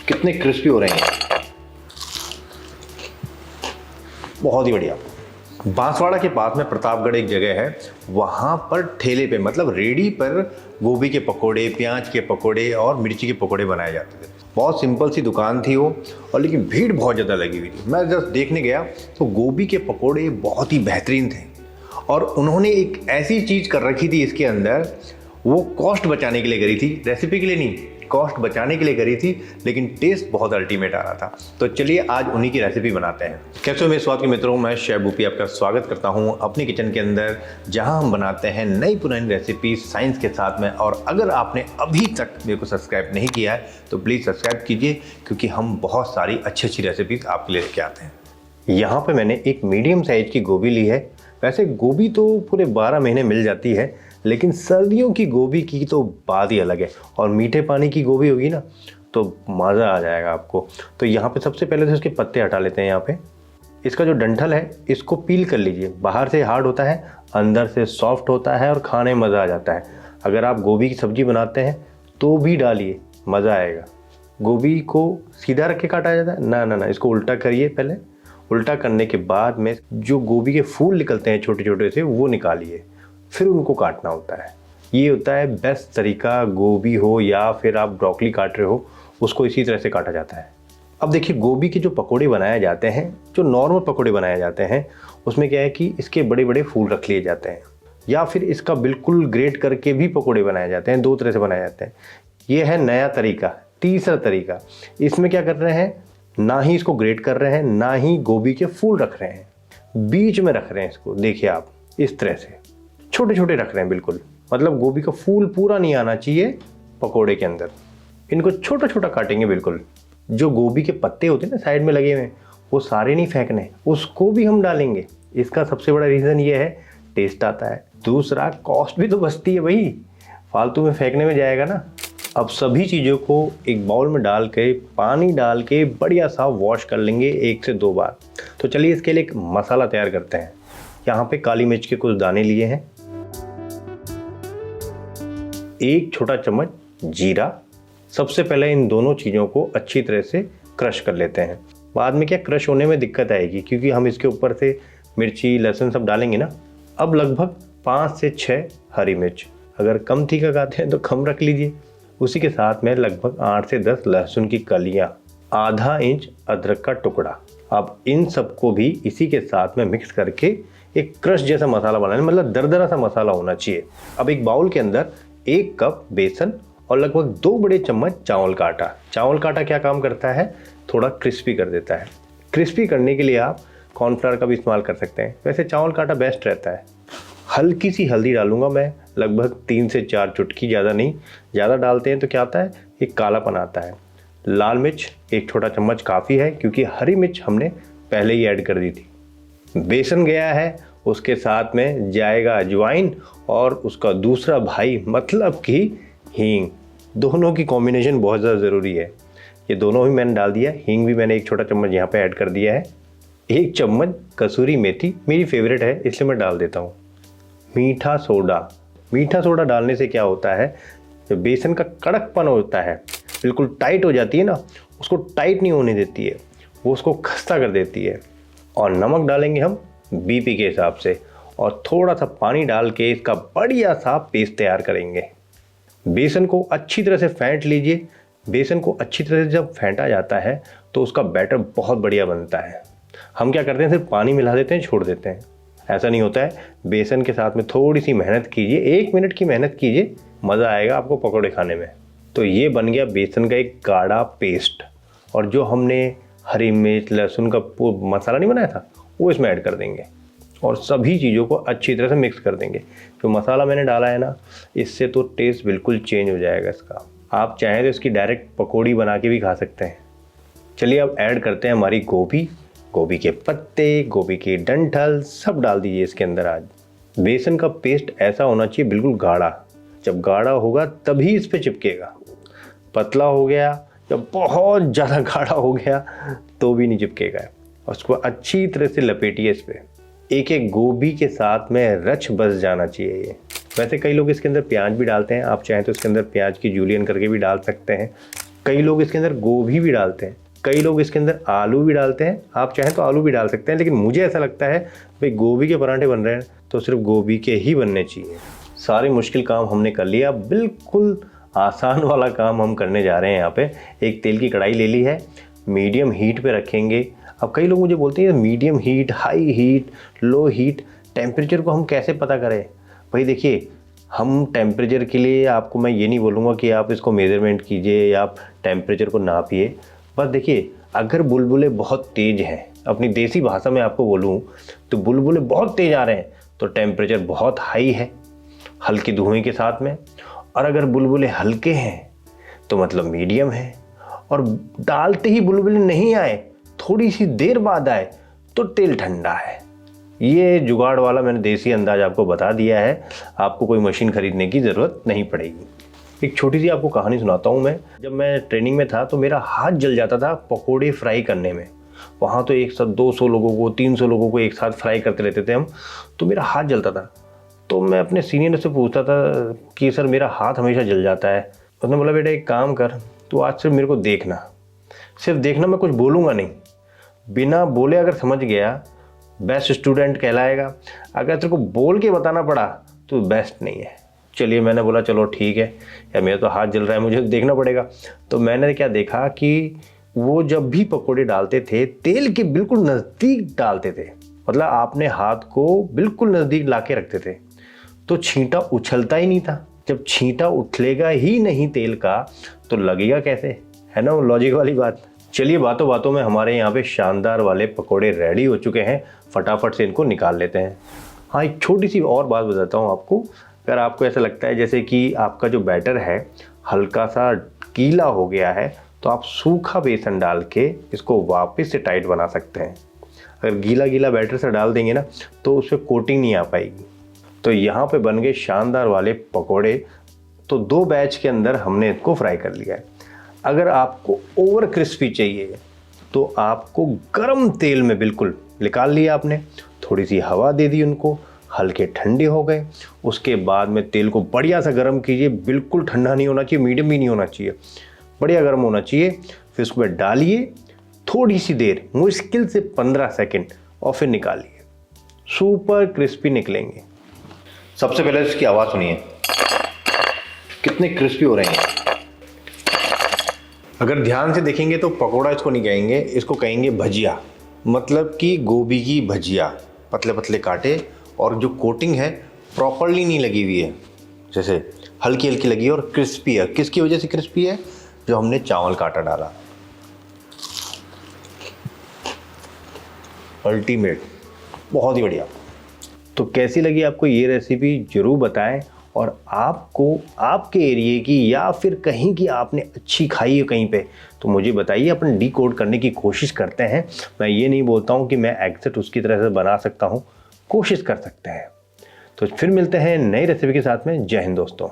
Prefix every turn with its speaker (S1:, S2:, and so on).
S1: कितने क्रिस्पी हो रहे हैं, बहुत ही बढ़िया। बांसवाड़ा के पास में प्रतापगढ़ एक जगह है, वहाँ पर ठेले पे मतलब रेडी पर गोभी के पकोड़े, प्याज के पकोड़े और मिर्ची के पकोड़े बनाए जाते थे। बहुत सिंपल सी दुकान थी वो, और लेकिन भीड़ बहुत ज़्यादा लगी हुई थी। मैं जब देखने गया तो गोभी के पकोड़े बहुत ही बेहतरीन थे, और उन्होंने एक ऐसी चीज़ कर रखी थी इसके अंदर, वो कॉस्ट बचाने के लिए करी थी, रेसिपी के लिए नहीं, कॉस्ट बचाने के लिए करी थी, लेकिन टेस्ट बहुत अल्टीमेट आ रहा था। तो चलिए आज उन्हीं की रेसिपी बनाते हैं। कैसे हो मेरे स्वाद के मित्रों, मैं शेफ भूपी आपका स्वागत करता हूं अपनी किचन के अंदर, जहां हम बनाते हैं नई पुरानी रेसिपी साइंस के साथ में। और अगर आपने अभी तक मेरे को सब्सक्राइब नहीं किया है तो प्लीज़ सब्सक्राइब कीजिए, क्योंकि हम बहुत सारी अच्छी अच्छी रेसिपीज़ आपके लिए लेके आते हैं। यहाँ पर मैंने एक मीडियम साइज की गोभी ली है। वैसे गोभी तो पूरे 12 महीने मिल जाती है, लेकिन सर्दियों की गोभी की तो बात ही अलग है। और मीठे पानी की गोभी होगी ना तो मज़ा आ जाएगा आपको। तो यहाँ पे सबसे पहले तो इसके पत्ते हटा लेते हैं। यहाँ पे इसका जो डंठल है इसको पील कर लीजिए। बाहर से हार्ड होता है, अंदर से सॉफ्ट होता है और खाने में मज़ा आ जाता है। अगर आप गोभी की सब्ज़ी बनाते हैं तो भी डालिए, मज़ा आएगा। गोभी को सीधा रख के काटा जाता है ना, ना ना, इसको उल्टा करिए। पहले उल्टा करने के बाद में जो गोभी के फूल निकलते हैं छोटे छोटे से, वो निकालिए, फिर उनको काटना होता है। ये होता है बेस्ट तरीका। गोभी हो या फिर आप ब्रोकली काट रहे हो, उसको इसी तरह से काटा जाता है। अब देखिए, गोभी के जो पकोड़े बनाए जाते हैं, जो नॉर्मल पकोड़े बनाए जाते हैं, उसमें क्या है कि इसके बड़े बड़े फूल रख लिए जाते हैं, या फिर इसका बिल्कुल ग्रेट करके भी पकोड़े बनाए जाते हैं। दो तरह से बनाए जाते हैं। ये है नया तरीका। तीसरा तरीका, इसमें क्या कर रहे हैं, ना ही इसको ग्रेट कर रहे हैं, ना ही गोभी के फूल रख रहे हैं, बीच में रख रहे हैं इसको। देखिए आप, इस तरह से छोटे छोटे रख रहे हैं बिल्कुल। मतलब गोभी का फूल पूरा नहीं आना चाहिए पकोड़े के अंदर। इनको छोटा छोटा काटेंगे बिल्कुल। जो गोभी के पत्ते होते हैं ना साइड में लगे हुए, वो सारे नहीं फेंकने, उसको भी हम डालेंगे। इसका सबसे बड़ा रीज़न ये है, टेस्ट आता है। दूसरा, कॉस्ट भी तो बचती है भाई, फालतू में फेंकने में जाएगा ना। अब सभी चीज़ों को एक बाउल में डाल के, पानी डाल के बढ़िया सा वॉश कर लेंगे 1 से 2 बार। तो चलिए इसके लिए एक मसाला तैयार करते हैं। यहाँ पे काली मिर्च के कुछ दाने लिए हैं, 1 छोटा चम्मच जीरा। सबसे पहले इन दोनों चीज़ों को अच्छी तरह से क्रश कर लेते हैं। बाद में क्या क्रश होने में दिक्कत आएगी, क्योंकि हम इसके ऊपर से मिर्ची लहसुन सब डालेंगे ना। अब लगभग 5 से 6 हरी मिर्च, अगर कम तीखा खाते हैं तो कम रख लीजिए। उसी के साथ में लगभग 8 से 10 लहसुन की कलियाँ, आधा इंच अदरक का टुकड़ा। अब इन सबको भी इसी के साथ में मिक्स करके एक क्रश जैसा मसाला बनाना, मतलब दरदरा सा मसाला होना चाहिए। अब एक बाउल के अंदर 1 कप बेसन और लगभग 2 बड़े चम्मच चावल का आटा। चावल का आटा क्या काम करता है, थोड़ा क्रिस्पी कर देता है। क्रिस्पी करने के लिए आप कॉर्नफ्लावर का भी इस्तेमाल कर सकते हैं, वैसे चावल का आटा बेस्ट रहता है। हल्की सी हल्दी डालूंगा मैं, लगभग 3 से 4 चुटकी, ज़्यादा नहीं। ज़्यादा डालते हैं तो क्या आता है, एक कालापन आता है। लाल मिर्च 1 छोटा चम्मच काफ़ी है, क्योंकि हरी मिर्च हमने पहले ही ऐड कर दी थी। बेसन गया है, उसके साथ में जाएगा अजवाइन और उसका दूसरा भाई मतलब कि हींग। दोनों की कॉम्बिनेशन बहुत ज़्यादा ज़रूरी है। ये दोनों ही मैंने डाल दिया। हींग भी मैंने 1 छोटा चम्मच यहाँ पे ऐड कर दिया है। 1 चम्मच कसूरी मेथी मेरी फेवरेट है, इसलिए मैं डाल देता हूँ। मीठा सोडा। मीठा सोडा डालने से क्या होता है, जो बेसन का कड़कपन होता है, बिल्कुल टाइट हो जाती है ना, उसको टाइट नहीं होने देती है, वो उसको खस्ता कर देती है। और नमक डालेंगे हम बीपी के हिसाब से, और थोड़ा सा पानी डाल के इसका बढ़िया सा पेस्ट तैयार करेंगे। बेसन को अच्छी तरह से फेंट लीजिए। बेसन को अच्छी तरह से जब फेंटा जाता है तो उसका बैटर बहुत बढ़िया बनता है। हम क्या करते हैं, सिर्फ पानी मिला देते हैं, छोड़ देते हैं। ऐसा नहीं होता है। बेसन के साथ में थोड़ी सी मेहनत कीजिए, 1 मिनट की मेहनत कीजिए, मज़ा आएगा आपको पकौड़े खाने में। तो ये बन गया बेसन का एक गाढ़ा पेस्ट। और जो हमने हरी मिर्च लहसुन का मसाला नहीं बनाया था, वो इसमें ऐड कर देंगे और सभी चीज़ों को अच्छी तरह से मिक्स कर देंगे। जो मसाला मैंने डाला है ना, इससे तो टेस्ट बिल्कुल चेंज हो जाएगा इसका। आप चाहें तो इसकी डायरेक्ट पकौड़ी बना के भी खा सकते हैं। चलिए अब ऐड करते हैं हमारी गोभी। गोभी के पत्ते, गोभी के डंठल सब डाल दीजिए इसके अंदर। आज बेसन का पेस्ट ऐसा होना चाहिए बिल्कुल गाढ़ा। जब गाढ़ा होगा तभी इस पे चिपकेगा। पतला हो गया या बहुत ज़्यादा गाढ़ा हो गया तो भी नहीं चिपकेगा। उसको अच्छी तरह से लपेटिए इस पे। एक एक गोभी के साथ में रच बस जाना चाहिए ये। वैसे कई लोग इसके अंदर प्याज भी डालते हैं, आप चाहें तो इसके अंदर प्याज की जूलियन करके भी डाल सकते हैं। कई लोग इसके अंदर गोभी भी डालते हैं, कई लोग इसके अंदर आलू भी डालते हैं। आप चाहें तो आलू भी डाल सकते हैं, लेकिन मुझे ऐसा लगता है भाई गोभी के पराठे बन रहे हैं तो सिर्फ गोभी के ही बनने चाहिए। सारी मुश्किल काम हमने कर लिया, बिल्कुल आसान वाला काम हम करने जा रहे हैं। यहाँ पे एक तेल की कढ़ाई ले ली है, मीडियम हीट पे रखेंगे। अब कई लोग मुझे बोलते हैं medium heat, high heat, low heat, temperature को हम कैसे पता करें? भाई देखिए, हम टेम्परेचर के लिए आपको मैं ये नहीं बोलूँगा कि आप इसको मेज़रमेंट कीजिए या आप टेम्परेचर को नापिए। बस देखिए, अगर बुलबुले बहुत तेज़ हैं, अपनी देसी भाषा में आपको बोलूँ तो बुलबुले बहुत तेज़ आ रहे हैं तो टेम्परेचर बहुत हाई है, हल्के धुएँ के साथ में। और अगर बुलबुले हल्के हैं तो मतलब मीडियम है। और डालते ही बुलबुले नहीं आए, थोड़ी सी देर बाद आए तो तेल ठंडा है। ये जुगाड़ वाला मैंने देसी अंदाज आपको बता दिया है, आपको कोई मशीन खरीदने की ज़रूरत नहीं पड़ेगी। एक छोटी सी आपको कहानी सुनाता हूँ। मैं जब मैं ट्रेनिंग में था तो मेरा हाथ जल जाता था पकोड़े फ्राई करने में। वहाँ तो एक साथ 200 लोगों को, 300 लोगों को एक साथ फ्राई करते रहते थे हम, तो मेरा हाथ जलता था। तो मैं अपने सीनियर से पूछता था कि सर मेरा हाथ हमेशा जल जाता है। उसने बोला बेटा एक काम कर, तो आज सिर्फ मेरे को देखना, सिर्फ देखना, मैं कुछ बोलूँगा नहीं। बिना बोले अगर समझ गया बेस्ट स्टूडेंट कहलाएगा, अगर तेरे को बोल के बताना पड़ा तो बेस्ट नहीं है। चलिए, मैंने बोला चलो ठीक है यार, मेरा तो हाथ जल रहा है, मुझे देखना पड़ेगा। तो मैंने क्या देखा कि वो जब भी पकोड़े डालते थे तेल के बिल्कुल नज़दीक डालते थे, मतलब आपने हाथ को बिल्कुल नज़दीक ला के रखते थे तो छींटा उछलता ही नहीं था। जब छींटा उछलेगा ही नहीं तेल का तो लगेगा कैसे, है ना, लॉजिक वाली बात। चलिए, बातों बातों में हमारे यहाँ पे शानदार वाले पकोड़े रेडी हो चुके हैं, फटाफट से इनको निकाल लेते हैं। हाँ, एक छोटी सी और बात बताता हूँ आपको। अगर आपको ऐसा लगता है जैसे कि आपका जो बैटर है हल्का सा गीला हो गया है तो आप सूखा बेसन डाल के इसको वापस से टाइट बना सकते हैं। अगर गीला गीला बैटर से डाल देंगे ना तो उसमें कोटिंग नहीं आ पाएगी। तो यहाँ पे बन गए शानदार वाले पकोड़े। तो 2 बैच के अंदर हमने इसको फ्राई कर लिया है। अगर आपको ओवर क्रिस्पी चाहिए तो आपको गरम तेल में बिल्कुल निकाल लिया आपने, थोड़ी सी हवा दे दी उनको, हल्के ठंडे हो गए। उसके बाद में तेल को बढ़िया सा गर्म कीजिए, बिल्कुल ठंडा नहीं होना चाहिए, मीडियम भी नहीं होना चाहिए, बढ़िया गर्म होना चाहिए। फिर उसको डालिए, थोड़ी सी देर, मुश्किल से 15 सेकेंड, और फिर निकालिए। सुपर क्रिस्पी निकलेंगे।
S2: सबसे पहले इसकी आवाज़ सुनिए, कितने क्रिस्पी हो रहे हैं।
S1: अगर ध्यान से देखेंगे तो पकोड़ा इसको नहीं कहेंगे, इसको कहेंगे भजिया, मतलब कि गोभी की भजिया, पतले पतले काटे, और जो कोटिंग है प्रॉपरली नहीं लगी हुई है, जैसे हल्की हल्की लगी है और क्रिस्पी है। किसकी वजह से क्रिस्पी है? जो हमने चावल का आटा डाला। अल्टीमेट, बहुत ही बढ़िया। तो कैसी लगी आपको ये रेसिपी ज़रूर बताएं, और आपको आपके एरिए की या फिर कहीं की आपने अच्छी खाई है कहीं पे तो मुझे बताइए, अपन डिकोड करने की कोशिश करते हैं। मैं ये नहीं बोलता हूँ कि मैं एग्जैक्ट उसकी तरह से बना सकता हूँ, कोशिश कर सकते हैं। तो फिर मिलते हैं नई रेसिपी के साथ में। जय हिंद दोस्तों।